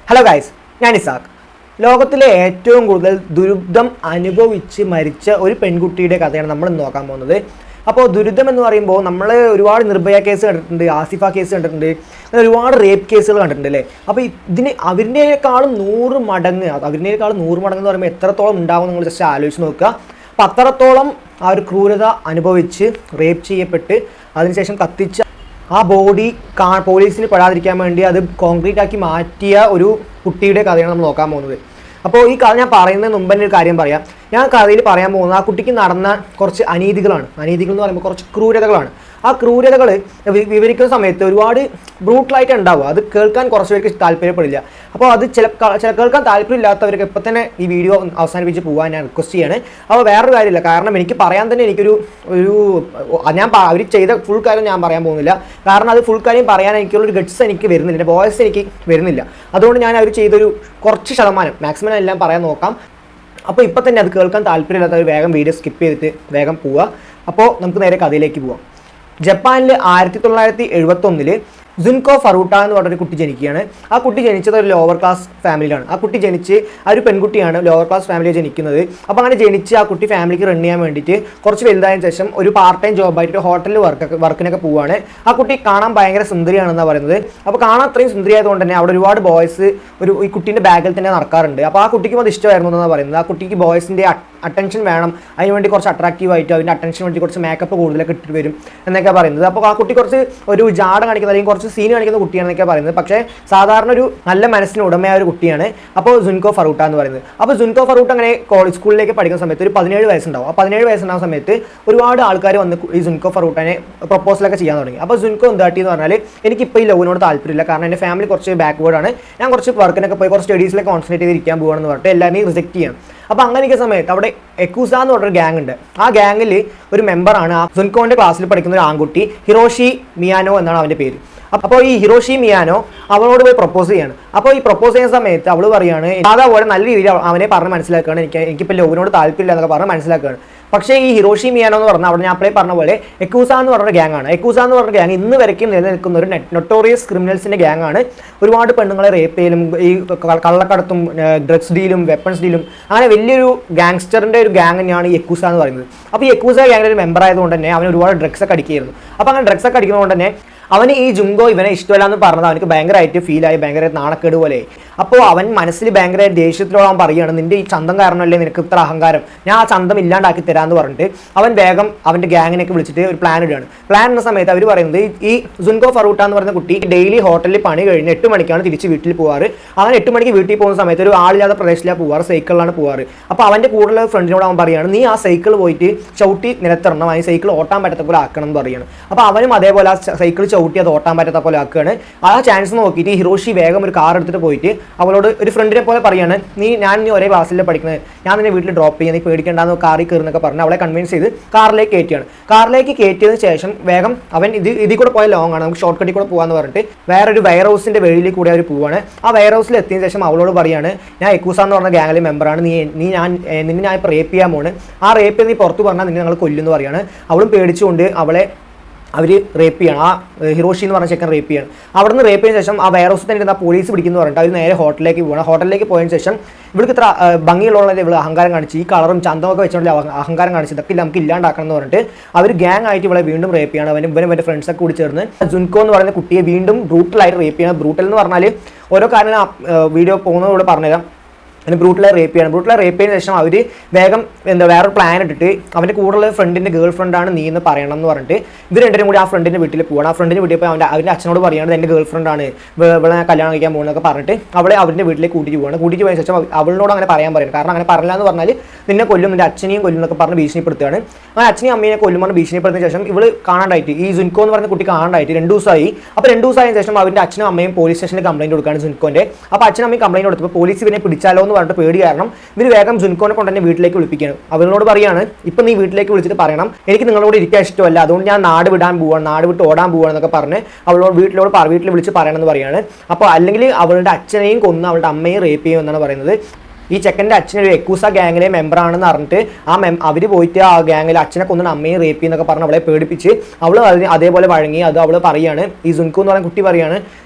Hello guys, ഞാൻ ഇസാഖ്. ലോകത്തിലെ ഏറ്റവും കൂടുതൽ ദുരിതം അനുഭവിച്ച് മരിച്ച ഒരു പെൺകുട്ടിയുടെ കഥയാണ് നമ്മൾ നോക്കാൻ പോകുന്നത്. അപ്പോൾ ദുരിതം എന്ന് പറയുമ്പോൾ നമ്മൾ ഒരുപാട് നിർഭയ കേസ് കണ്ടിട്ടുണ്ട്, ആസിഫ കേസ് കണ്ടിട്ടുണ്ട്, അങ്ങനെ ഒരുപാട് റേപ്പ് കേസുകൾ കണ്ടിട്ടുണ്ട് അല്ലേ. അപ്പോൾ അവരിനേക്കാളും 100 മടങ്ങ് എന്ന് പറയുമ്പോൾ എത്രത്തോളം ഉണ്ടാകും നിങ്ങൾ ജസ്റ്റ് ആലോചിച്ച് നോക്കുക. അപ്പോൾ അത്രത്തോളം ആ ഒരു ക്രൂരത അനുഭവിച്ച് റേപ്പ് ചെയ്യപ്പെട്ട് അതിനുശേഷം കത്തിച്ച ആ ബോഡി പോലീസിന് പെടാതിരിക്കാൻ വേണ്ടി അത് കോൺക്രീറ്റ് ആക്കി മാറ്റിയ ഒരു കുട്ടിയുടെ കഥയാണ് നമ്മൾ നോക്കാൻ പോകുന്നത്. അപ്പോൾ ഈ കഥ ഞാൻ പറയുന്നതിന് മുമ്പ് തന്നെ ഒരു കാര്യം പറയാം. ഞാൻ കഥയിൽ പറയാൻ പോകുന്നത് ആ കുട്ടിക്ക് നടന്ന കുറച്ച് അനീതികളാണ്. അനീതികൾ എന്ന് പറയുമ്പോൾ കുറച്ച് ക്രൂരതകളാണ്. ആ ക്രൂരതകൾ വിവരിക്കുന്ന സമയത്ത് ഒരുപാട് ബ്രൂട്ടലായിട്ട് ഉണ്ടാവുക. അത് കേൾക്കാൻ കുറച്ച് പേർക്ക് താല്പര്യപ്പെടില്ല. അപ്പോൾ അത് ചില കേൾക്കാൻ താല്പര്യമില്ലാത്തവർക്ക് ഇപ്പം തന്നെ ഈ വീഡിയോ അവസാനിപ്പിച്ച് പോകാൻ ഞാൻ റിക്വസ്റ്റ് ചെയ്യാണ്. അപ്പോൾ വേറൊരു കാര്യമില്ല, കാരണം എനിക്ക് പറയാൻ തന്നെ അവർ ചെയ്ത ഫുൾ കാര്യം ഞാൻ പറയാൻ പോകുന്നില്ല. കാരണം അത് ഫുൾ കാര്യം പറയാൻ എനിക്കുള്ളൊരു ഗട്ട്സ് എനിക്ക് വരുന്നില്ല, എൻ്റെ വോയിസ് എനിക്ക് വരുന്നില്ല. അതുകൊണ്ട് ഞാൻ അവർ ചെയ്തൊരു കുറച്ച് ശതമാനം, മാക്സിമം എല്ലാം പറയാൻ നോക്കാം. അപ്പോൾ ഇപ്പം തന്നെ അത് കേൾക്കാൻ താല്പര്യമില്ലാത്തവർ വേഗം വീഡിയോ സ്കിപ്പ് ചെയ്തിട്ട് വേഗം പോവുക. അപ്പോൾ നമുക്ക് നേരെ കഥയിലേക്ക് പോവാം. ജപ്പാനിൽ 1971 ജുൻകോ ഫറൂട്ട എന്ന് പറഞ്ഞൊരു കുട്ടി ജനിക്കുകയാണ്. ആ കുട്ടി ജനിച്ചത് ഒരു ലോവർ ക്ലാസ് ഫാമിലിയിലാണ്. ആ കുട്ടി ജനിച്ച് ആ ഒരു പെൺകുട്ടിയാണ് ലോവർ ക്ലാസ് ഫാമിലിയിൽ ജനിക്കുന്നത്. അപ്പോൾ അങ്ങനെ ജനിച്ച് ആ കുട്ടി ഫാമിലിക്ക് റൺ ചെയ്യാൻ വേണ്ടിയിട്ട് കുറച്ച് വലുതായതിനു ശേഷം ഒരു പാർട്ട് ടൈം ജോബായിട്ട് ഹോട്ടലിൽ വർക്കിനൊക്കെ പോവുകയാണ്. ആ കുട്ടി കാണാൻ ഭയങ്കര സുന്ദരിയാണെന്നാണ് പറയുന്നത്. അപ്പോൾ കാണാൻ അത്രയും സുന്ദരിയായതുകൊണ്ട് തന്നെ അവിടെ ഒരുപാട് ബോയ്സ് ഈ കുട്ടീൻ്റെ ബാഗിൽ തന്നെ നടക്കാറുണ്ട്. അപ്പോൾ ആ കുട്ടിക്കും അത് ഇഷ്ടമായിരുന്നു എന്നാണ് പറയുന്നത്. ആ കുട്ടിക്ക് ബോയ്സിൻ്റെ അറ്റൻഷൻ വേണം, അതിനുവേണ്ടി കുറച്ച് അട്രാക്റ്റീവായിട്ട് അതിൻ്റെ അറ്റൻഷൻ വേണ്ടി കുറച്ച് മേക്കപ്പ് കൂടുതലൊക്കെ ഇട്ടിട്ട് വരും എന്നൊക്കെ പറയുന്നത്. അപ്പോൾ ആ കുട്ടി കുറച്ച് ഒരു ജാട കാണിക്കുന്ന അല്ലെങ്കിൽ കുറച്ച് സീൻ കാണിക്കുന്ന കുട്ടിയാണെന്നൊക്കെ പറയുന്നത്. പക്ഷേ സാധാരണ ഒരു നല്ല മനസ്സിന് ഉടമയായ ഒരു കുട്ടിയാണ് അപ്പോൾ ജുൻകോ ഫറൂട്ട എന്ന് പറയുന്നത്. അപ്പോൾ ജുൻകോ ഫറൂട്ട അങ്ങനെ സ്കൂളിലേക്ക് പഠിക്കുന്ന സമയത്ത് ഒരു 17 വയസ്സുണ്ടാവും. ആ 17 വയസ്സുണ്ടാകുന്ന സമയത്ത് ഒരുപാട് ആൾക്കാർ വന്ന് ഈ ജുൻകോ ഫറൂട്ടനെ പ്രപ്പോസലൊക്കെ ചെയ്യാൻ തുടങ്ങി. അപ്പോൾ ജുൻകോ എന്താട്ടി എന്ന് പറഞ്ഞാൽ എനിക്കിപ്പോൾ ഈ ലവിനോട് താല്പര്യമില്ല, കാരണം എൻ്റെ ഫാമിലി കുറച്ച് ബാക്ക്വേർഡാണ്, ഞാൻ കുറച്ച് വർക്കിനൊക്കെ പോയി കുറച്ച് സ്റ്റഡീസിലൊക്കെ കോൺസെൻട്രേറ്റ് ചെയ്തിരിക്കാൻ പോകുകയാണെന്ന് പറഞ്ഞിട്ട് എല്ലാവരെയും റിജക്റ്റ് ചെയ്യാം. അപ്പോൾ അങ്ങനെയൊക്കെ സമയത്ത് അവിടെ എക്കൂസ എന്ന് പറഞ്ഞൊരു ഗ്യാങ് ഉണ്ട്. ആ ഗ്യാങ്ങിൽ ഒരു മെമ്പറാണ് ആ ജുൻകോൻ്റെ ക്ലാസ്സിൽ പഠിക്കുന്ന ഒരു ആൺകുട്ടി, ഹിറോഷി മിയാനോ എന്നാണ് അവൻ്റെ പേര്. അപ്പോൾ ഈ ഹിറോഷി മിയാനോ അവളോട് പോയി പ്രപ്പോസ് ചെയ്യാണ്. അപ്പോൾ ഈ പ്രപ്പോസ് ചെയ്യുന്ന സമയത്ത് അവൾ പറയുകയാണ്, പോലെ നല്ല രീതിയിൽ അവനെ പറഞ്ഞ് മനസ്സിലാക്കുകയാണ്, എനിക്കിപ്പോൾ ലവിനോട് താല്പര്യമില്ല എന്നൊക്കെ പറഞ്ഞ് മനസ്സിലാക്കുകയാണ്. പക്ഷേ ഈ ഹിറോഷി മിയാനോ എന്ന് പറഞ്ഞാൽ അവിടെ ഞാൻ അപ്പളേ പറഞ്ഞ പോലെ എക്കൂസ എന്ന് പറഞ്ഞ ഗ്യാങ് ആണ്. എക്കൂസ എന്ന് പറഞ്ഞ ഗ്യാങ് ഇന്ന് വരയ്ക്കും നിലനിൽക്കുന്ന ഒരു നൊട്ടോറിയസ് ക്രിമിനൽസിൻ്റെ ഗ്യാങ് ആണ്. ഒരുപാട് പെണ്ണുങ്ങളെ റേപ്പ് ചെയ്യലും ഈ കള്ളക്കടത്തും ഡ്രഗ്സ് ഡീലും വെപ്പൺസ് ഡീലും അങ്ങനെ വലിയൊരു ഗാങ്സ്റ്ററിൻ്റെ ഒരു ഗ്യാങ് തന്നെയാണ് ഈ എക്കൂസ എന്ന് പറയുന്നത്. അപ്പോൾ ഈ എക്കൂസ ഗ്യാങ്ങിൻ്റെ ഒരു മെമ്പർ ആയതുകൊണ്ട് തന്നെ അവന് ഒരുപാട് ഡ്രഗ്സ് ഒക്കെ അടിക്കുകയായിരുന്നു. അപ്പോൾ അങ്ങനെ ഡ്രഗ്സ് ഒക്കെ അടിക്കുന്നതുകൊണ്ട് തന്നെ അവന് ഈ ജുങ്കോ ഇവനെ ഇഷ്ടമല്ല എന്ന് പറഞ്ഞത് അവനക്ക് ഭയങ്കരമായിട്ട് ഫീലായി, ഭയങ്കര നാണക്കേട് പോലെ. അപ്പോൾ അവൻ മനസ്സിൽ ഭയങ്കര ദേഷ്യത്തിലോട് അവൻ പറയുകയാണ്, നിന്റെ ഈ ചന്തം കാരണമല്ലേ നിനക്ക് ഇത്ര അഹങ്കാരം, ഞാൻ ആ ചന്തം ഇല്ലാണ്ടാക്കി തരാമെന്ന് പറഞ്ഞിട്ട് അവൻ വേഗം അവൻ്റെ ഗ്യാങ്ങിനൊക്കെ വിളിച്ചിട്ട് ഒരു പ്ലാൻ ഇടുകയാണ്. പ്ലാൻ എന്ന സമയത്ത് അവർ പറയുന്നത് ഈ ജുൻകോ ഫറൂട്ട എന്ന് പറയുന്ന കുട്ടി ഡെയിലി ഹോട്ടലിൽ പണി കഴിഞ്ഞ് 8 മണിക്കാണ് തിരിച്ച് വീട്ടിൽ പോകാറ്. അവൻ 8 മണിക്ക് വീട്ടിൽ പോകുന്ന സമയത്ത് ഒരു ആളില്ലാത്ത പ്രദേശത്തിലാണ് പോകാറ്, സൈക്കിളിലാണ് പോകാറ്. അപ്പോൾ അവൻ്റെ കൂടുതലുള്ള ഫ്രണ്ടിനോട് അവൻ പറയുകയാണ്, നീ ആ സൈക്കിൾ പോയിട്ട് ചവിട്ടി നിലത്തിറണം, ആ സൈക്കിൾ ഓട്ടാൻ പറ്റാത്ത പോലെ ആക്കണം എന്ന് പറയുകയാണ്. അപ്പോൾ അവനും അതേപോലെ ആ സൈക്കിൾ ചവിട്ടി അത് ഓട്ടാൻ പറ്റാത്ത പോലെ ആക്കുകയാണ്. ആ ചാൻസ് നോക്കിയിട്ട് ഹിറോഷി വേഗം ഒരു കാർ എടുത്തിട്ട് പോയിട്ട് അവളോട് ഒരു ഫ്രണ്ടിനെ പോലെ പറയാണ്, ഞാൻ ഒരേ ക്ലാസ്സിൽ പഠിക്കുന്നത്, ഞാൻ നിന്നെ വീട്ടിൽ ഡ്രോപ്പ് ചെയ്യാൻ, നീ പേടിക്കേണ്ടെന്ന് കാറിൽ കയറുന്നൊക്കെ പറഞ്ഞ് അവളെ കൺവിൻസ് ചെയ്ത് കാറിലേക്ക് കയറ്റിയാണ്. കാറിലേക്ക് കയറ്റിയതിന് ശേഷം വേഗം അവൻ ഇതിൽ കൂടെ പോയ ലോങ് ആണ്, നമുക്ക് ഷോർട്ട് കട്ടിൽ കൂടെ പോകാമെന്ന് പറഞ്ഞിട്ട് വേറൊരു വെയർ ഹൗസിൻ്റെ വെളിയിൽ കൂടെ അവർ പോവാണ്. ആ വെയർ ഹൗസിൽ എത്തിയതിന് ശേഷം അവളോട് പറയാണ്, ഞാൻ എക്കൂസ എന്ന് പറഞ്ഞ ഗ്യാങ്ങിലെ മെമ്പറാണ്, നിന്നെ ഞാൻ ഇപ്പോൾ റേപ്പ് ചെയ്യാൻ പോണ്, ആ റേപ്പ് നീ പുറത്ത് പറഞ്ഞാൽ നിന്നെ ഞങ്ങൾ കൊല്ലുമെന്ന് പറയാണ്. അവളും പേടിച്ചുകൊണ്ട് അവളെ അവർ റേപ്പ് ചെയ്യണം. ആ ഹിറോഷി എന്ന് പറഞ്ഞ ചെക്കൻ റേപ്പ് ചെയ്യണം. അവിടെ നിന്ന് റേപ്പ് ചെയ്തതിന് ശേഷം ആ വെയർ ഹൗസിൽ തന്നെ ഇരുന്ന പോലീസ് പിടിക്കുന്നു പറഞ്ഞിട്ട് അവർ നേരെ ഹോട്ടലിലേക്ക് പോകണം. ഹോട്ടലിലേക്ക് പോയതിന് ശേഷം ഇവർക്ക് ഇത്ര ഭംഗിയുള്ളവരെ ഇവൾ അഹങ്കാരം കാണിച്ച് ഈ കളറും ചന്തമൊക്കെ വെച്ചുകൊണ്ട് അഹങ്കാരം കാണിച്ച് ഇതൊക്കെ നമുക്ക് ഇല്ലാണ്ടാക്കണം എന്ന് പറഞ്ഞിട്ട് അവർ ഗ്യാങ് ആയിട്ട് ഇവളെ വീണ്ടും റേപ്പ് ചെയ്യണം. ഇവൻ്റെ ഫ്രണ്ട്സൊക്കെ കൂടി ചേർന്ന് ജുൻകോ എന്ന് പറയുന്ന കുട്ടിയെ വീണ്ടും ബ്രൂട്ടലായിട്ട് റേപ്പ് ചെയ്യണം. ബ്രൂട്ടൽ എന്ന് പറഞ്ഞാൽ ഓരോ കാര്യങ്ങൾ വീഡിയോ പോകുന്നതോടെ പറഞ്ഞുതരാം. അതിന് ബ്രൂട്ടലായി റേപ്പ് ചെയ്യണം. ബ്രൂട്ടലായി റേപ്പ് ചെയ്തതിന് ശേഷം അവർ വേഗം വേറൊരു പ്ലാൻ ഇട്ടിട്ട് അവൻ്റെ കൂടെയുള്ള ഫ്രണ്ടിൻ്റെ ഗേൾ ഫ്രണ്ടാണ് നീ എന്ന് പറയണം എന്ന് പറഞ്ഞിട്ട് ഇവർ രണ്ടുപേരും കൂടി ആ ഫ്രണ്ടിൻ്റെ വീട്ടിൽ പോകണം. ആ ഫ്രണ്ടിൻ്റെ വീട്ടിൽ പോയി അവൻ്റെ അച്ഛനോട് പറയുന്നത് എൻ്റെ ഗേൾ ഫ്രണ്ടാണ്, ഇവിടെ കല്യാണം കഴിക്കാൻ പോകുന്നതൊക്കെ പറഞ്ഞിട്ട് അവളെ അവരുടെ വീട്ടിലേക്ക് കൂട്ടിയിട്ട് പോകണം. കൂട്ടിയിട്ട് പോയതിന് ശേഷം അവളോട് അങ്ങനെ പറയാൻ പറയണം, കാരണം അങ്ങനെ പറഞ്ഞില്ല എന്ന് പറഞ്ഞാൽ നിന്നെ കൊല്ലും, നിൻ്റെ അച്ഛനെയും കൊല്ലും എന്നൊക്കെ പറഞ്ഞ് ഭീഷണിപ്പെടുത്തുകയാണ്. ആ അച്ഛനെയും അമ്മയെ കൊല്ലും പറഞ്ഞ് ഭീഷണിപ്പെടുത്തിയ ശേഷം ഇവൾ കാണാണ്ടായിട്ട് ഈ ജുൻകോ എന്ന് പറഞ്ഞ കുട്ടി കാണാണ്ടായിട്ട് 2 ദിവസമായി. അപ്പോൾ 2 ദിവസമായതിനു ശേഷം അവൻ്റെ അച്ഛനും അമ്മയും പോലീസ് സ്റ്റേഷനിൽ കംപ്ലയിൻറ്റ് കൊടുക്കുകയാണ് ജുൻകോൻ്റെ. അപ്പോൾ അച്ഛനും അമ്മയും കംപ്ലയിൻറ്റ് കൊടുത്തപ്പോൾ പോലീസ് ഇവനെ പിടിച്ചാലോ എന്ന് പറഞ്ഞിട്ട് പേടി കാരണം ഇവർ വേഗം ജുൻകോനെ കൊണ്ട് തന്നെ വീട്ടിലേക്ക് വിളിപ്പിക്കുകയാണ്. അവളോട് പറയാണ്, ഇപ്പം നീ വീട്ടിലേക്ക് വിളിച്ചിട്ട് പറയണം എനിക്ക് നിങ്ങളോട് ഇരിക്കാൻ ഇഷ്ടമല്ല, അതുകൊണ്ട് ഞാൻ നാട് വിടാൻ പോവാണ്, നാട് വിട്ട് ഓടാൻ പോവാണ് എന്നൊക്കെ പറഞ്ഞ് അവളോട് വീട്ടിൽ വിളിച്ച് പറയണമെന്ന് പറയാണ്. അപ്പോൾ അല്ലെങ്കിൽ അവളുടെ അച്ഛനെയും കൊന്ന് അവളുടെ അമ്മയും റേപ്പ് ചെയ്യും എന്നാണ് പറയുന്നത്. ഈ ചെക്കൻ്റെ അച്ഛനൊരു യക്കൂസ ഗ്യാങ്ങിലെ മെമ്പറാണെന്ന് പറഞ്ഞിട്ട് അവർ പോയിട്ട് ആ ഗ്യാങ്ങിൽ അച്ഛനെ കൊന്നിട്ട് അമ്മയെ റേപ്പ് ചെയ്യുന്നൊക്കെ പറഞ്ഞ് അവളെ പേടിപ്പിച്ച് അവൾ അതേപോലെ വഴങ്ങി. അത് അവൾ പറയാണ്, ഈ സുൻകു എന്ന് പറയുന്ന കുട്ടി പറയാണ്,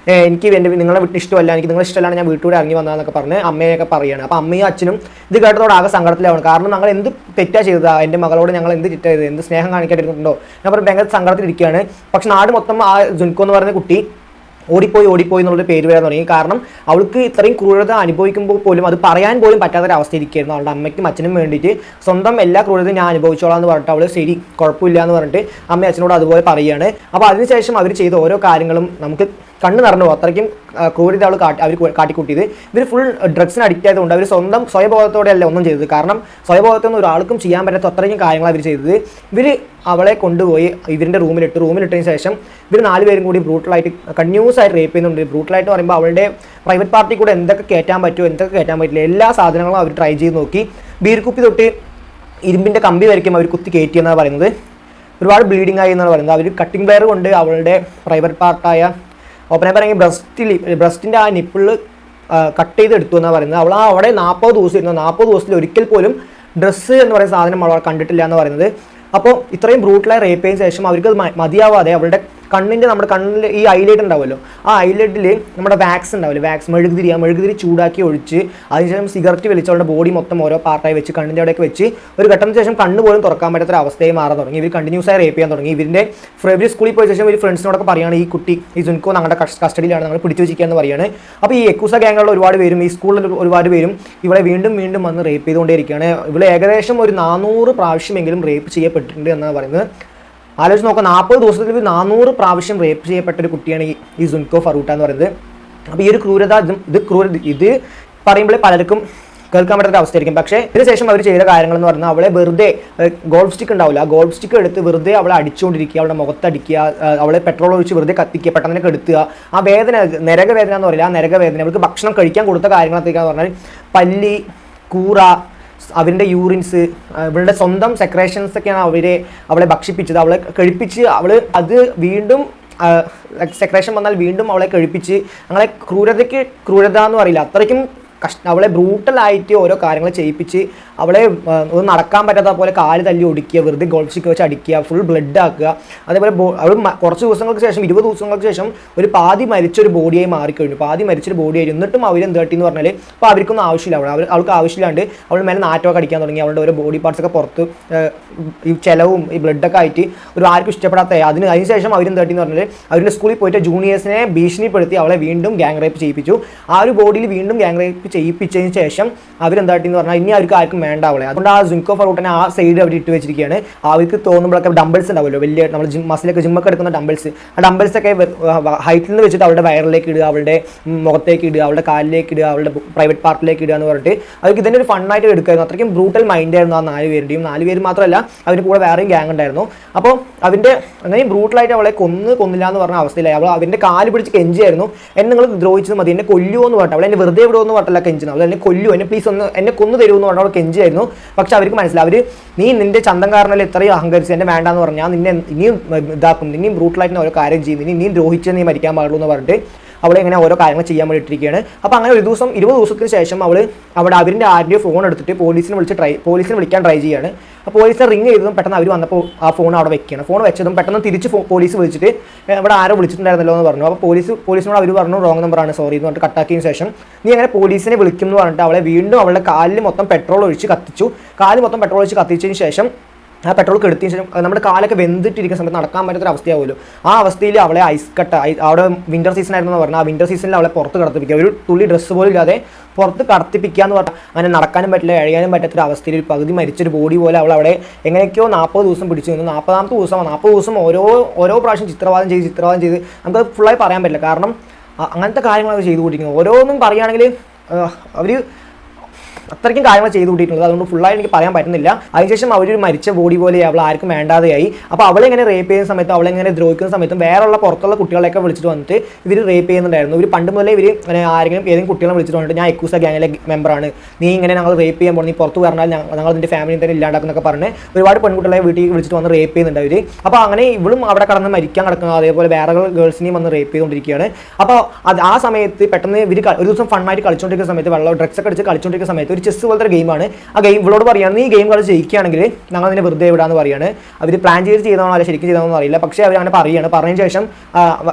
എനിക്ക് നിങ്ങളെ വീട്ടിൽ ഇഷ്ടമല്ല, എനിക്ക് നിങ്ങളെ ഇഷ്ടമല്ലാണ്, ഞാൻ വീട്ടിലൂടെ ഇറങ്ങി വന്നതെന്നൊക്കെ പറഞ്ഞ് അമ്മയൊക്കെ പറയുകയാണ്. അപ്പോൾ അമ്മയും അച്ഛനും ഇത് കേട്ടതോടെ ആകെ സങ്കടത്തിലാവണം. കാരണം ഞങ്ങൾ എന്ത് തെറ്റാ ചെയ്തതാ, എൻ്റെ മകളോട് ഞങ്ങൾ എന്ത് തെറ്റാ ചെയ്തത്, എന്ത് സ്നേഹം കാണിക്കാതിരുന്നുണ്ടോ, ഞാൻ പറഞ്ഞ് ഭയങ്കര സങ്കടത്തിലിരിക്കുകയാണ്. പക്ഷെ നാട് മൊത്തം ആ സുൻകു എന്ന് പറയുന്ന കുട്ടി ഓടിപ്പോയി എന്നുള്ളൊരു പേര് വരാൻ തുടങ്ങി. കാരണം അവൾക്ക് ഇത്രയും ക്രൂരത അനുഭവിക്കുമ്പോൾ പോലും അത് പറയാൻ പോലും പറ്റാത്തൊരവസ്ഥ ഇരിക്കുകയായിരുന്നു. അവളുടെ അമ്മയ്ക്കും അച്ഛനും വേണ്ടിയിട്ട് സ്വന്തം എല്ലാ ക്രൂരതയും ഞാൻ അനുഭവിച്ചോളാം എന്ന് പറഞ്ഞിട്ട് അവൾ ശരി കുഴപ്പമില്ല എന്ന് പറഞ്ഞിട്ട് അമ്മ അച്ഛനോട് അതുപോലെ പറയുകയാണ്. അപ്പോൾ അതിനുശേഷം അവർ ചെയ്ത ഓരോ കാര്യങ്ങളും നമുക്ക് കണ്ണ് നിറഞ്ഞു. അത്രയ്ക്കും ക്രൂരത അവർ കാട്ടിക്കൂട്ടിയത്. ഇവർ ഫുൾ ഡ്രഗ്സിന് അഡിക്റ്റ് ആയതുകൊണ്ട് അവർ സ്വന്തം സ്വയബോധത്തോടെയല്ല ഒന്നും ചെയ്തത്. കാരണം സ്വയബോധത്തൊന്നും ഒരാൾക്കും ചെയ്യാൻ പറ്റാത്ത അത്രയും കാര്യങ്ങൾ അവർ ചെയ്തത്. ഇവർ അവളെ കൊണ്ടുപോയി ഇവരുടെ റൂമിലിട്ടതിന് ശേഷം ഇവർ 4 പേരും കൂടി ബ്രൂട്ടലായിട്ട് കണ്ടിന്യൂസ് ആയിട്ട് റേപ്പ് ചെയ്യുന്നുണ്ട്. ബ്രൂട്ടലായിട്ട് പറയുമ്പോൾ അവളുടെ പ്രൈവറ്റ് പാർട്ടി കൂടെ എന്തൊക്കെ കയറ്റാൻ പറ്റുമോ എന്തൊക്കെ കയറ്റാൻ പറ്റില്ല എല്ലാ സാധനങ്ങളും അവർ ട്രൈ ചെയ്ത് നോക്കി. ബീർക്കുപ്പി തൊട്ട് ഇരുമ്പിൻ്റെ കമ്പി വരയ്ക്കും അവർ കുത്തി കയറ്റിയെന്നാണ് പറയുന്നത്. ഒരുപാട് ബ്ലീഡിങ് ആയി എന്നാണ് പറയുന്നത്. അവർ കട്ടിംഗ് പ്ലെയർ കൊണ്ട് അവളുടെ പ്രൈവറ്റ് പാർട്ടായ ഓപ്പനെ പറയുമെങ്കിൽ ബ്രസ്റ്റിൻ്റെ ആ നിപ്പിളിൽ കട്ട് ചെയ്തെടുത്തു എന്നാണ് പറയുന്നത്. അവൾ അവിടെ 40 ദിവസം ഇരുന്നു. 40 ദിവസത്തിൽ ഒരിക്കൽ പോലും ഡ്രസ്സ് എന്ന് പറയുന്ന സാധനം അവൾ കണ്ടിട്ടില്ല എന്ന് പറയുന്നത്. അപ്പോൾ ഇത്രയും ബ്രൂട്ടലായി റേപ്പ് ചെയ്തതിന് ശേഷം അവർക്ക് മതിയാവാതെ അവളുടെ നമ്മുടെ കണ്ണിൽ ഈ ഐലൈറ്റ് ഉണ്ടാവുമല്ലോ, ആ ഐലൈറ്റിൽ നമ്മുടെ വാക്സ് ഉണ്ടാവില്ല, മെഴുകുതിരി ചൂടാക്കി ഒഴിച്ച് അതിനുശേഷം സിഗരറ്റ് വലിച്ച് അവളുടെ ബോഡി മൊത്തം ഓരോ പാർട്ടായി വെച്ച് കണ്ണിൻ്റെ അവിടെയൊക്കെ വെച്ച് ഒരു ഘട്ടത്തിന് ശേഷം കണ്ണ് പോലും തുറക്കാൻ പറ്റാത്ത അവസ്ഥയെ മാറാൻ തുടങ്ങി. ഇവർ കണ്ടിന്യൂസ് ആയി റേപ്പ് ചെയ്യാൻ തുടങ്ങി. ഇവർ സ്കൂളിൽ പോയ ശേഷം ഇവർ ഫ്രണ്ട്സിനോടൊക്കെ പറയുകയാണ് ഈ കുട്ടി ഈ സുൻകു ഞങ്ങളുടെ കസ്റ്റഡിയിലാണ്, ഞങ്ങൾ പിടിച്ചു വെച്ചിരിക്കുകയെന്ന് പറയുകയാണ്. അപ്പോൾ ഈ യക്കൂസ ഗ്യാങ്ങുള്ള ഒരുപാട് പേരും ഈ സ്കൂളിൽ ഒരുപാട് പേരും ഇവളെ വീണ്ടും വന്ന് റേപ്പ് ചെയ്തുകൊണ്ടേയിരിക്കുകയാണ്. ഇവളെ ഏകദേശം ഒരു 400 പ്രാവശ്യമെങ്കിലും റേപ്പ് ചെയ്യപ്പെട്ടിട്ടുണ്ട് എന്നാണ് പറയുന്നത്. ആലോചിച്ച് നോക്കാം, 40 ദിവസത്തിൽ 400 പ്രാവശ്യം റേപ്പ് ചെയ്യപ്പെട്ട ഒരു കുട്ടിയാണ് ഈ സുൻകു ഫറൂട്ട എന്ന് പറയുന്നത്. അപ്പോൾ ഈ ഒരു ക്രൂരത ഇത് പറയുമ്പോൾ പലർക്കും കേൾക്കാൻ പറ്റാത്ത അവസ്ഥയായിരിക്കും. പക്ഷേ ഇതിനുശേഷം അവർ ചെയ്ത കാര്യങ്ങളെന്ന് പറഞ്ഞാൽ അവളെ വെറുതെ ഗോൾഫ് സ്റ്റിക്ക് ഉണ്ടാവില്ല, ആ ഗോൾഫ് സ്റ്റിക്ക് എടുത്ത് വെറുതെ അവളെ അടിച്ചുകൊണ്ടിരിക്കുക, അവളുടെ മുഖത്തടിക്കുക, അവളെ പെട്രോൾ ഒഴിച്ച് വെറുതെ കത്തിക്കുക, പെട്ടെന്ന് കെടുത്തുക. ആ വേദന നരകവേദന എന്ന് പറയില്ല, ആ നരകവേദന അവൾക്ക് ഭക്ഷണം കഴിക്കാൻ കൊടുത്ത കാര്യങ്ങളെത്തേക്കാന്ന് പറഞ്ഞാൽ പല്ലി, കൂറ, അവരുടെ യൂറിൻസ്, ഇവളുടെ സ്വന്തം സെക്രേഷൻസ് ഒക്കെയാണ് അവളെ ഭക്ഷിപ്പിച്ചത്, അവളെ കഴിപ്പിച്ച് അത് വീണ്ടും സെക്രേഷൻ വന്നാൽ വീണ്ടും അവളെ കഴിപ്പിച്ച് അങ്ങനെ ക്രൂരത എന്ന് പറയില്ല, അത്രയ്ക്കും അവളെ ബ്രൂട്ടലായിട്ട് ഓരോ കാര്യങ്ങൾ ചെയ്യിപ്പിച്ച് അവളെ ഒന്ന് നടക്കാൻ പറ്റാത്ത പോലെ കാല് തല്ലി ഒടിക്കുക, വെറുതെ ഗോൾഫ് സ്റ്റിക്ക് വെച്ച് അടിക്കുക, ഫുൾ ബ്ലഡ് ആക്കുക. അതേപോലെ അവൾ കുറച്ച് ദിവസങ്ങൾക്ക് ശേഷം 20 ദിവസങ്ങൾക്ക് ശേഷം ഒരു പാതി മരിച്ചൊരു ബോഡിയായി മാറിക്കഴിഞ്ഞു. പാതി മരിച്ചൊരു ബോഡിയായി എന്നിട്ടും അവർ എന്ത് എന്ന് പറഞ്ഞാൽ അപ്പോൾ അവർക്കൊന്നും ആവശ്യമില്ല, അവൾക്ക് ആവശ്യമില്ലാണ്ട് അവൾ മേലെ നാറ്റമൊക്കെ അടിക്കാൻ തുടങ്ങി. അവളുടെ ഓരോ ബോഡി പാർട്സൊക്കെ പുറത്ത് ഈ ചെലവും ഈ ബ്ലഡൊക്കെ ആയിട്ട് ഒരു ആർക്കും ഇഷ്ടപ്പെടാത്ത അതിനുശേഷം അവരെന്ത് എന്ന് പറഞ്ഞാൽ അവരുടെ സ്കൂളിൽ പോയിട്ട് ജൂനിയേഴ്സിനെ ഭീഷണിപ്പെടുത്തി അവളെ വീണ്ടും ഗ്യാങ് റേപ്പ് ചെയ്യിപ്പിച്ചു. ആ ഒരു ബോഡിയിൽ വീണ്ടും ഗ്യാങ് റേപ്പ് ചെയ്യിപ്പിച്ചതിന് ശേഷം അവരെന്താട്ടിന്ന് പറഞ്ഞാൽ ഇനി അവർക്ക് ആർക്കും വേണ്ട അവളെ. അതുകൊണ്ട് ആ സുൻകു ഫറൂട്ടിനെ ആ സൈഡ് അവർ ഇട്ട് വെച്ചിരിക്കുകയാണ്. അവർക്ക് തോന്നുമ്പോഴൊക്കെ ഡംബിൾസ് ഉണ്ടാവുമല്ലോ, വലിയ നമ്മൾ ജിമ്മൊക്കെ എടുക്കുന്ന ഡംബിൾസ്, ആ ഡംബിൾസൊക്കെ ഹൈറ്റിൽ നിന്ന് വെച്ചിട്ട് അവളുടെ വയറിലേക്ക് ഇടുക, അവളുടെ മുഖത്തേക്ക് ഇടുക, അവളുടെ കാലിലേക്ക് ഇടുക, അവളുടെ പ്രൈവറ്റ് പാർട്ടിലേക്ക് ഇടുക എന്ന് പറഞ്ഞിട്ട് അവർക്ക് ഇതിൻ്റെ ഒരു ഫണ്ണായിട്ട് എടുക്കുമായിരുന്നു. അത്രയ്ക്കും ബ്രൂട്ടൽ മൈൻഡായിരുന്നു ആ 4 പേരുടെയും. 4 പേര് മാത്രമല്ല അവരുടെ കൂടെ വേറെയും ഗ്യാങ് ഉണ്ടായിരുന്നു. അപ്പോൾ അങ്ങനെയും ബ്രൂട്ടലായിട്ട് അവളെ കൊന്നില്ല എന്ന് പറഞ്ഞ അവസ്ഥയിലായി. അവൻ്റെ കാല് പിടിച്ച് കെഞ്ചിയായിരുന്നു, എന്നെ നിങ്ങൾ ദ്രോഹിച്ചത് മതി, എന്നെ കൊല്ലുമോ എന്ന് പറഞ്ഞിട്ട് അവളെ എന്നെ വെറുതെ വിടുമെന്ന് പറഞ്ഞില്ല കെഞ്ചിന്, അവൾ എന്നെ കൊല്ലു, എന്നെ പ്ലീസ് എന്നെ കൊന്നു തരുമെന്ന് പറഞ്ഞാൽ അവൾ കെഞ്ചിയായിരുന്നു. പക്ഷെ അവർക്ക് മനസ്സിലായി നീ നിന്റെ ചന്തം കാരണമല്ലേ ഇത്രയും അഹങ്കരിച്ച് എന്നെ വേണ്ടാന്ന് പറഞ്ഞാൽ നിന്നെ ഇനിയും ഇതാക്കും, ഇനിയും ബ്രൂട്ടലായിട്ട് ഓരോ കാര്യം ചെയ്യും, ഇനിയും ദ്രോഹിച്ച് നീ മരിക്കാൻ പാടുള്ളൂ എന്ന് പറഞ്ഞിട്ട് അവളെ ഇങ്ങനെ ഓരോ കാര്യങ്ങൾ ചെയ്യാൻ വേണ്ടിയിട്ടിരിക്കുകയാണ്. അപ്പോൾ അങ്ങനെ ഒരു ദിവസം 20 ദിവസത്തിന് ശേഷം അവിടെ അവരുടെ ആരുടെയോ ഫോൺ എടുത്തിട്ട് പോലീസിനെ വിളിക്കാൻ ട്രൈ ചെയ്യുകയാണ്. അപ്പോൾ പോലീസിനെ റിങ് ചെയ്തതും പെട്ടെന്ന് അവർ വന്നപ്പോൾ ആ ഫോൺ അവിടെ വെക്കുകയാണ്. ഫോൺ വെച്ചതും പെട്ടെന്ന് തിരിച്ച് പോലീസ് വിളിച്ചിട്ട് ഇവിടെ ആരോ വിളിച്ചിട്ടുണ്ടായിരുന്നല്ലോ എന്ന് പറഞ്ഞു. അപ്പോൾ പോലീസിനോട് അവർ പറഞ്ഞു റോങ് നമ്പറാണ്, സോറി എന്ന് പറഞ്ഞിട്ട് കട്ടാക്കിയതിന് ശേഷം നീ അങ്ങനെ പോലീസിനെ വിളിക്കും എന്ന് പറഞ്ഞിട്ട് അവളെ വീണ്ടും അവളുടെ കാലിൽ മൊത്തം പെട്രോൾ ഒഴിച്ച് കത്തിച്ചതിന് ശേഷം ആ പെട്രോൾ കെടുത്തിയതിന് ശേഷം നമ്മുടെ കാലൊക്കെ വെന്തിട്ടിരിക്കുന്ന സമയത്ത് നടക്കാൻ പറ്റാത്തൊരു അവസ്ഥയാവുമല്ലോ. ആ അവസ്ഥയിൽ അവളെ അവിടെ വിൻ്റർ സീസൺ ആയിരുന്നു എന്ന് പറഞ്ഞാൽ ആ വിൻ്റർ സീസണിൽ അവളെ പുറത്ത് കടത്തിപ്പിക്കുക, ഒരു തുള്ളി ഡ്രസ്സ് പോലും ഇല്ലാതെ പുറത്ത് കടത്തിപ്പിക്കുക എന്ന് പറഞ്ഞാൽ അങ്ങനെ നടക്കാനും പറ്റില്ല, എഴയാനും പറ്റാത്തൊരു അവസ്ഥയിൽ ഒരു പകുതി മരിച്ചൊരു ബോഡി പോലെ അവളവിടെ എങ്ങനെയൊക്കെയോ 40 ദിവസം പിടിച്ചു നിന്നു. 40 ദിവസം ഓരോ പ്രാവശ്യം ചിത്രവാദം ചെയ്ത് നമുക്ക് ഫുള്ളായി പറയാൻ പറ്റില്ല. കാരണം അങ്ങനത്തെ കാര്യങ്ങൾ അവർ ചെയ്തു കൂട്ടിയിരിക്കുന്നത്. ഓരോന്നും പറയുകയാണെങ്കിൽ അവർ അത്രയ്ക്കും കാര്യങ്ങൾ ചെയ്തു കൂട്ടിയിട്ടുള്ളത്. അതുകൊണ്ട് ഫുള്ളായി എനിക്ക് പറയാൻ പറ്റുന്നില്ല. അതിനുശേഷം അവരൊരു മരിച്ച ബോഡി പോലെ അവൾ ആർക്കും വേണ്ടാതെയായി. അപ്പോൾ അവളെങ്ങനെ റേപ്പ് ചെയ്യുന്ന സമയത്തും അവളെങ്ങനെ ദ്രോഹിക്കുന്ന സമയത്തും വേറെയുള്ള പുറത്തുള്ള കുട്ടികളെയൊക്കെ വിളിച്ചിട്ട് വന്നിട്ട് ഇവർ റേപ്പ് ചെയ്യുന്നുണ്ടായിരുന്നു. ഇവർ പണ്ട് മുതലേ ഏതെങ്കിലും കുട്ടികളെ വിളിച്ചിട്ട് വന്നിട്ട് ഞാൻ യക്കൂസ ഗ്യാങ്ങിലെ മെമ്പറാണ്, നീ ഇങ്ങനെ ഞങ്ങൾ റേപ്പ് ചെയ്യാൻ പോകുന്നത്, നീ പുറത്ത് പറഞ്ഞാൽ ഞങ്ങൾ നിന്റെ ഫാമിലി തന്നെ ഇല്ലാണ്ടാക്കുന്നൊക്കെ പറഞ്ഞ് ഒരുപാട് പെൺകുട്ടികളെ വീട്ടിൽ വിളിച്ചിട്ട് വന്ന് റേപ്പ് ചെയ്യുന്നുണ്ട് അവർ. അപ്പോൾ അങ്ങനെ ഇവളും അവിടെ കടന്ന് മരിക്കാൻ കിടക്കുന്നത്, അതേപോലെ വേറെ ഗേൾസിനെയും വന്ന് റേപ്പ് ചെയ്തുകൊണ്ടിരിക്കുകയാണ്. അപ്പോൾ ആ സമയത്ത് പെട്ടെന്ന് ഇവർ ഒരു ദിവസം ഫണ്ണായിട്ട് കളിച്ചുകൊണ്ടിരിക്കുന്ന സമയത്ത് ഡ്രഗ്സ് ഒക്കെ അടിച്ച് കളിച്ചുകൊണ്ടിരിക്കുന്ന സമയത്ത് ഒരു ചെസ് പോലത്തെ ഗെയിമാണ്. ആ ഗെയിം ഇവളോട് പറയുകയാണ്, നീ ഗെയിം കളി ജയിക്കുകയാണെങ്കിൽ ഞങ്ങൾ അതിനെ വെറുതെ വിടാന്ന് പറയുകയാണ്. അവർ പ്ലാൻ ചെയ്താണോ അല്ല ശരിക്കും ചെയ്താണെന്ന് അറിയില്ല. പക്ഷേ അവർ അങ്ങനെ പറയുകയാണ്. പറഞ്ഞതിന് ശേഷം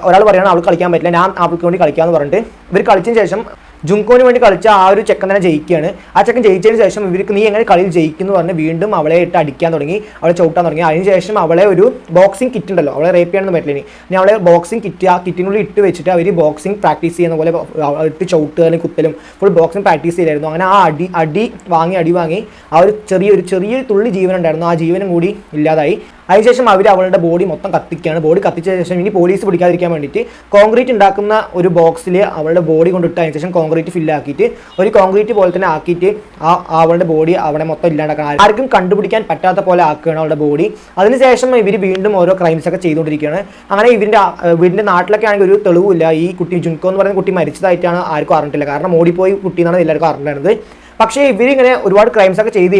ഒരാൾ പറയുകയാണ് അവൾക്ക് കളിക്കാൻ പറ്റില്ല, ഞാൻ അവൾക്ക് വേണ്ടി കളിക്കാമെന്ന് പറഞ്ഞിട്ട് ഇവർ കളിച്ചതിന് ശേഷം ജുങ്കോന് വേണ്ടി കളിച്ച ആ ഒരു ചെക്കൻ തന്നെ ജയിക്കുകയാണ്. ആ ചെക്കൻ ജയിച്ചതിന് ശേഷം ഇവർക്ക് നീ എങ്ങനെ കളിയിൽ ജയിക്കുന്നു പറഞ്ഞ് വീണ്ടും അവളെ ഇട്ട് അടിക്കാൻ തുടങ്ങി, അവളെ ചവിട്ടാൻ തുടങ്ങി. അതിനുശേഷം അവളെ ഒരു ബോക്സിംഗ് കിറ്റ് ഉണ്ടല്ലോ, അവളെ റേപ്പ് ചെയ്യാനൊന്നും പറ്റില്ല. ഇനി അവളെ ബോക്സിംഗ് കിറ്റ് ആ കിറ്റിനുള്ളിൽ ഇട്ട് വെച്ചിട്ട് അവർ ബോക്സിംഗ് പ്രാക്ടീസ് ചെയ്യുന്ന പോലെ ഇട്ട് ചവിട്ടുകയും കുത്തലും ഫുൾ ബോക്സിംഗ് പ്രാക്ടീസ് ചെയ്തായിരുന്നു. അങ്ങനെ ആ അടി വാങ്ങി ആ ഒരു ചെറിയൊരു തുള്ളി ജീവൻ ഉണ്ടായിരുന്നു, ആ ജീവനും കൂടി ഇല്ലാതായി. അതിനുശേഷം അവർ അവളുടെ ബോഡി മൊത്തം കത്തിക്കുകയാണ്. ബോഡി കത്തിച്ച ശേഷം ഇനി പോലീസ് പിടിക്കാതിരിക്കാൻ വേണ്ടിയിട്ട് കോൺക്രീറ്റ് ഉണ്ടാക്കുന്ന ഒരു ബോക്സിൽ അവളുടെ ബോഡി കൊണ്ടിട്ട് അതിന് ശേഷം കോൺക്രീറ്റ് ഫില്ലാക്കിയിട്ട് ഒരു കോൺക്രീറ്റ് പോലെ തന്നെ ആക്കിയിട്ട് അവളുടെ ബോഡി അവിടെ മൊത്തം ഇല്ലാണ്ടാക്കണം, ആർക്കും കണ്ടുപിടിക്കാൻ പറ്റാത്ത പോലെ ആക്കുകയാണ് അവളുടെ ബോഡി. അതിനുശേഷം ഇവർ വീണ്ടും ഓരോ ക്രൈംസ് ഒക്കെ ചെയ്തുകൊണ്ടിരിക്കുകയാണ്. അങ്ങനെ വീടിൻ്റെ നാട്ടിലൊക്കെ ആണെങ്കിൽ ഒരു തെളിവില്ല ഈ കുട്ടി ജുൻകോ എന്ന് പറയുന്ന കുട്ടി മരിച്ചതായിട്ടാണ് ആർക്കും അറിഞ്ഞിട്ടില്ല. കാരണം ഓടിപ്പോയി കുട്ടി എന്നാണ് എല്ലാവർക്കും അറിഞ്ഞിരുന്നത്. പക്ഷേ ഇവരിങ്ങനെ ഒരുപാട് ക്രൈംസ് ഒക്കെ ചെയ്ത്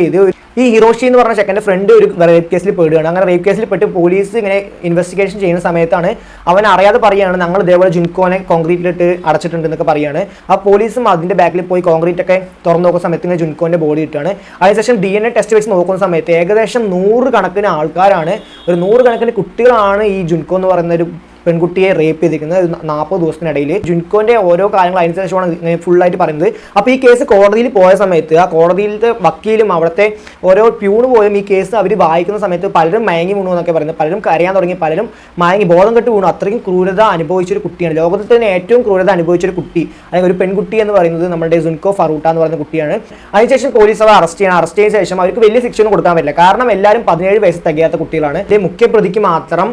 ഈ ഹിറോഷി എന്ന് പറഞ്ഞ ചെക്കൻ്റെ ഫ്രണ്ട് ഒരു റേപ്പ് കേസിൽ പെടുകയാണ്. അങ്ങനെ റേപ്പ് കേസിൽ പെട്ട് പോലീസ് ഇങ്ങനെ ഇൻവെസ്റ്റിഗേഷൻ ചെയ്യുന്ന സമയത്താണ് അവൻ അറിയാതെ പറയുകയാണ് ഞങ്ങൾ ഇതേപോലെ ജുൻകോനെ കോൺക്രീറ്റിലിട്ട് അടച്ചിട്ടുണ്ട് എന്നൊക്കെ പറയുകയാണ്. ആ പോലീസും അതിൻ്റെ ബാക്കിൽ പോയി കോൺക്രീറ്റ് ഒക്കെ തുറന്നു നോക്കുന്ന സമയത്ത് ഇങ്ങനെ ജുൻകോൻ്റെ ബോഡി ഇട്ടാണ്. അതിനുശേഷം DNA ടെസ്റ്റ് വെച്ച് നോക്കുന്ന സമയത്ത് ഏകദേശം 100 കണക്കിന് ആൾക്കാരാണ്, ഒരു 100 കണക്കിന് കുട്ടികളാണ് ഈ ജുൻകോ എന്ന് പറയുന്ന ഒരു പെൺകുട്ടിയെ റേപ്പ് ചെയ്തിരിക്കുന്നത് 40 ദിവസത്തിനിടയിൽ. ജുൻകോന്റെ ഓരോ കാര്യങ്ങൾ അതിനുശേഷമാണ് ഇങ്ങനെ ഫുള്ളായിട്ട് പറയുന്നത്. അപ്പോൾ ഈ കേസ് കോടതിയിൽ പോയ സമയത്ത് ആ കോടതിയിലത്തെ വക്കീലും അവിടുത്തെ ഓരോ പ്യൂണ് പോലും ഈ കേസ് അവർ വായിക്കുന്ന സമയത്ത് പലരും മയങ്ങി വീണു എന്നൊക്കെ പറയുന്നത്, പലരും കരയാൻ തുടങ്ങി, പലരും മയങ്ങി ബോധം കെട്ട് വീണു. അത്രയും ക്രൂരത അനുഭവിച്ചൊരു കുട്ടിയാണ്, ലോകത്തിൽ തന്നെ ഏറ്റവും ക്രൂരത അനുഭവിച്ചൊരു കുട്ടി അല്ലെങ്കിൽ ഒരു പെൺകുട്ടി എന്ന് പറയുന്നത് നമ്മുടെ ജുൻകോ ഫറൂട്ട എന്ന് പറയുന്ന കുട്ടിയാണ്. അതിനുശേഷം പോലീസ് അവർ അറസ്റ്റ് ചെയ്തതിനു ശേഷം അവർക്ക് വലിയ ശിക്ഷയൊന്നും കൊടുക്കാൻ പറ്റില്ല. കാരണം എല്ലാവരും 17 വയസ്സ് തികയാത്ത കുട്ടികളാണ്. മുഖ്യപ്രതിക്ക് മാത്രം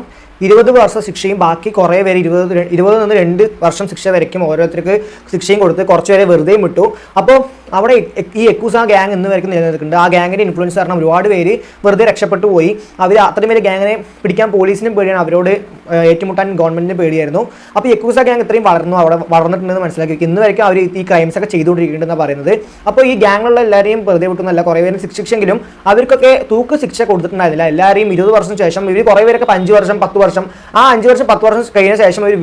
20 വർഷം ശിക്ഷയും ബാക്കി കുറേ പേര് 20 നിന്ന് 2 വർഷം ശിക്ഷ വരയ്ക്കും ഓരോരുത്തർക്ക് ശിക്ഷയും കൊടുത്ത് കുറച്ച് പേരെ വെറുതെയും വിട്ടു. അപ്പോൾ അവിടെ ഈ യക്കൂസ ഗ്യാങ് ഇന്ന് വരെക്കും നിലനിൽക്കുന്നുണ്ട്. ആ ഗ്യാങ്ങിൻ്റെ ഇൻഫ്ലുവൻസ് കാരണം ഒരുപാട് പേര് വെറുതെ രക്ഷപ്പെട്ടു പോയി. അവർ അത്രയും പേര് ഗ്യാങ്ങിനെ പിടിക്കാൻ പോലീസിനും പേടിയാണ്, അവരോട് ഏറ്റുമുട്ടാൻ ഗവൺമെൻറ്റിന് പേടിയായിരുന്നു. അപ്പോൾ യക്കൂസ ഗ്യാങ് ഇത്രയും വളർന്നിട്ടുണ്ടെന്ന് മനസ്സിലാക്കി ഇന്ന് വരെക്കും അവർ ഈ ക്രൈംസ് ഒക്കെ ചെയ്തുകൊണ്ടിരിക്കുന്നുണ്ടെന്നാണ് പറയുന്നത്. അപ്പോൾ ഈ ഗ്യാങ്ങിലുള്ള എല്ലാവരെയും വെറുതെ വിട്ടുന്നല്ല, കുറേ പേരും ശിക്ഷെങ്കിലും അവർക്കൊക്കെ തൂക്ക് ശിക്ഷ കൊടുത്തിട്ടുണ്ടായിരുന്നില്ല. എല്ലാവരെയും 20 വർഷം ശേഷം ഇവർ കുറേ പേരൊക്കെ 5 വർഷം 10 വർഷം ആ 5 വർഷം 10 വർഷം കഴിഞ്ഞ ശേഷം അവർ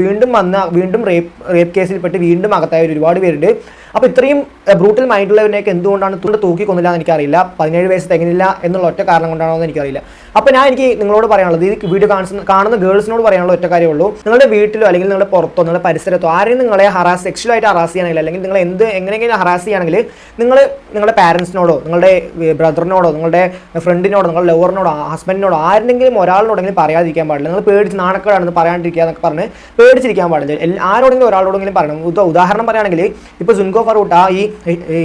വീണ്ടും റേപ്പ് കേസിൽപ്പെട്ട് വീണ്ടും അകത്തായ ഒരുപാട് പേരുണ്ട്. അപ്പോൾ ഇത്രയും ബ്രൂട്ടൽ മൈൻഡുള്ളവരെയൊക്കെ എന്തുകൊണ്ടാണ് തൂക്കി കൊന്നില്ല എന്ന് എനിക്കറിയില്ല. 17 വയസ്സ് തികഞ്ഞില്ല എന്നുള്ള ഒറ്റ കാരണം കൊണ്ടാണോ എന്ന് എനിക്കറിയില്ല. അപ്പോൾ എനിക്ക് നിങ്ങളോട് പറയാനുള്ളത്, ഈ വീഡിയോ കാണുന്ന ഗേൾസിനോട് പറയാനുള്ള ഒറ്റ കാര്യമേ ഉള്ളൂ. നിങ്ങളുടെ വീട്ടിലോ അല്ലെങ്കിൽ നിങ്ങളുടെ പുറത്തോ നിങ്ങളുടെ പരിസരത്തോ ആരെയും നിങ്ങളെ സെക്ഷലായിട്ട് ഹറാസ് ചെയ്യുകയാണെങ്കിൽ അല്ലെങ്കിൽ നിങ്ങൾ എങ്ങനെയെങ്കിലും ഹറാസ് ചെയ്യുകയാണെങ്കിൽ നിങ്ങളുടെ പാരൻസിനോടോ നിങ്ങളുടെ ബ്രദറിനോടോ നിങ്ങളുടെ ഫ്രണ്ടിനോടോ നിങ്ങളുടെ ലവറിനോടോ ഹസ്ബൻഡിനോടോ ആരെങ്കിലും ഒരാളിനോടെങ്കിലും പറയാതിരിക്കാൻ പാടില്ല. നിങ്ങൾ പേടിച്ച് നാണക്കേടാണെന്ന് പറയാണ്ടിരിക്കുക എന്നൊക്കെ പറഞ്ഞ് പേടിച്ചിരിക്കാൻ പാടില്ല. ആരോടെങ്കിലും ഒരാളോടെങ്കിലും പറയണം. ഉദാഹരണം പറയുകയാണെങ്കിൽ ഇപ്പോൾ ജുൻകോ ഫറൂട്ട ഈ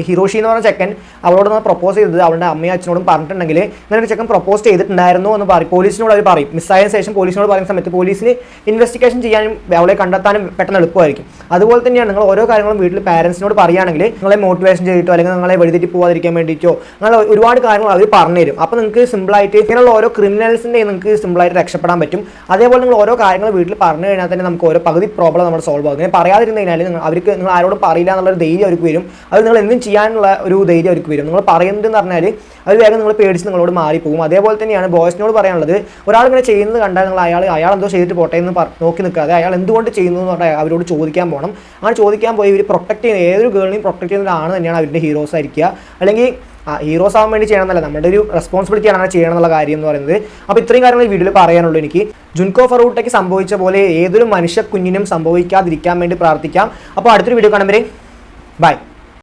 ഹിറോഷി എന്ന് പറഞ്ഞ ചെക്കൻ അവളോട് പ്രൊപ്പോസ് ചെയ്തത് അവളുടെ അമ്മയും അച്ഛനോടും പറഞ്ഞിട്ടുണ്ടെങ്കിൽ ഇങ്ങനെ ചെക്കൻ പ്രൊപ്പോസ് ചെയ്തിട്ടുണ്ടായിരുന്നു എന്ന് പറയും. പോലീസിനോട് അവർ പറയും. മിസ്സായതിനു ശേഷം പോലീസിനോട് പറയുന്ന സമയത്ത് പോലീസിന് ഇൻവെസ്റ്റിഗേഷൻ ചെയ്യാനും അവളെ കണ്ടെത്താനും പെട്ടെന്ന് എളുപ്പമായിരിക്കും. അതുപോലെ തന്നെയാണ് നിങ്ങൾ ഓരോ കാര്യങ്ങളും വീട്ടിൽ പാരൻസിനോട് പറയുകയാണെങ്കിൽ നിങ്ങളെ മോട്ടിവേഷൻ ചെയ്തിട്ടോ അല്ലെങ്കിൽ നിങ്ങളെ വഴിതെറ്റി പോകാതിരിക്കാൻ വേണ്ടിയിട്ടോ നിങ്ങൾ ഒരുപാട് കാര്യങ്ങൾ അവർ പറഞ്ഞുതരും. അപ്പോൾ നിങ്ങൾക്ക് സിമ്പിളായിട്ട് ഇങ്ങനെയുള്ള ഓരോ ക്രിമിനൽസിൻ്റെ നിങ്ങൾക്ക് സിമ്പിളായിട്ട് രക്ഷപ്പെടാൻ പറ്റും. അതേപോലെ നിങ്ങൾ ഓരോ കാര്യങ്ങൾ വീട്ടിൽ പറഞ്ഞു കഴിഞ്ഞാൽ തന്നെ നമുക്ക് ഓരോ പകുതി പ്രോബ്ലം നമ്മൾ സോൾവ് ആകും. ഇങ്ങനെ പറയാതിരുന്നു കഴിഞ്ഞാൽ നിങ്ങൾ ആരോടും പറയില്ല എന്നുള്ളൊരു ധൈര്യം അവർക്ക് വരും. അത് നിങ്ങൾ എന്തും ചെയ്യാനുള്ള ഒരു ധൈര്യം അവർക്ക് വരും. നിങ്ങൾ പറയുന്നതെന്ന് പറഞ്ഞാൽ അത് വേഗം നിങ്ങൾ പേടിച്ച് നിങ്ങളോട് മാറിപ്പോകും. അതേപോലെ തന്നെയാണ് ബോയ്സിനോട് പറയാനുള്ളത്, ഒരാളിങ്ങനെ ചെയ്യുന്നത് കണ്ടാൽ നിങ്ങൾ അയാൾ എന്തോ ചെയ്തിട്ട് പോട്ടെ എന്ന് നോക്കി നിൽക്കാതെ അയാൾ എന്തുകൊണ്ട് ചെയ്യുന്നു എന്ന് പറഞ്ഞാൽ അവരോട് ചോദിക്കാൻ പോകണം. അങ്ങനെ ചോദിക്കാൻ പോയി ഇവർ പ്രൊട്ടക്ട് ചെയ്യുന്ന ഏതൊരു ഗേളിനെയും പ്രൊട്ടക്ട് ചെയ്യുന്നതാണ് തന്നെയാണ് അവരുടെ ഹീറോസ് ആയിരിക്കുക. അല്ലെങ്കിൽ ഹീറോസ് ആവാൻ വേണ്ടി ചെയ്യണമെന്നല്ല, നമ്മുടെ ഒരു റെസ്പോൺസിബിലിറ്റിയാണ് അങ്ങനെ ചെയ്യണം എന്നുള്ള കാര്യം എന്ന് പറയുന്നത്. അപ്പോൾ ഇത്രയും കാര്യങ്ങൾ ഈ വീഡിയോയിൽ പറയാനുള്ളൂ എനിക്ക്. ജുൻകോ ഫറൂട്ടയ്ക്ക് സംഭവിച്ച പോലെ ഏതൊരു മനുഷ്യ കുഞ്ഞിനും സംഭവിക്കാതിരിക്കാൻ വേണ്ടി പ്രാർത്ഥിക്കാം. അപ്പോൾ അടുത്തൊരു വീഡിയോ കാണുമ്പോൾ ബൈ.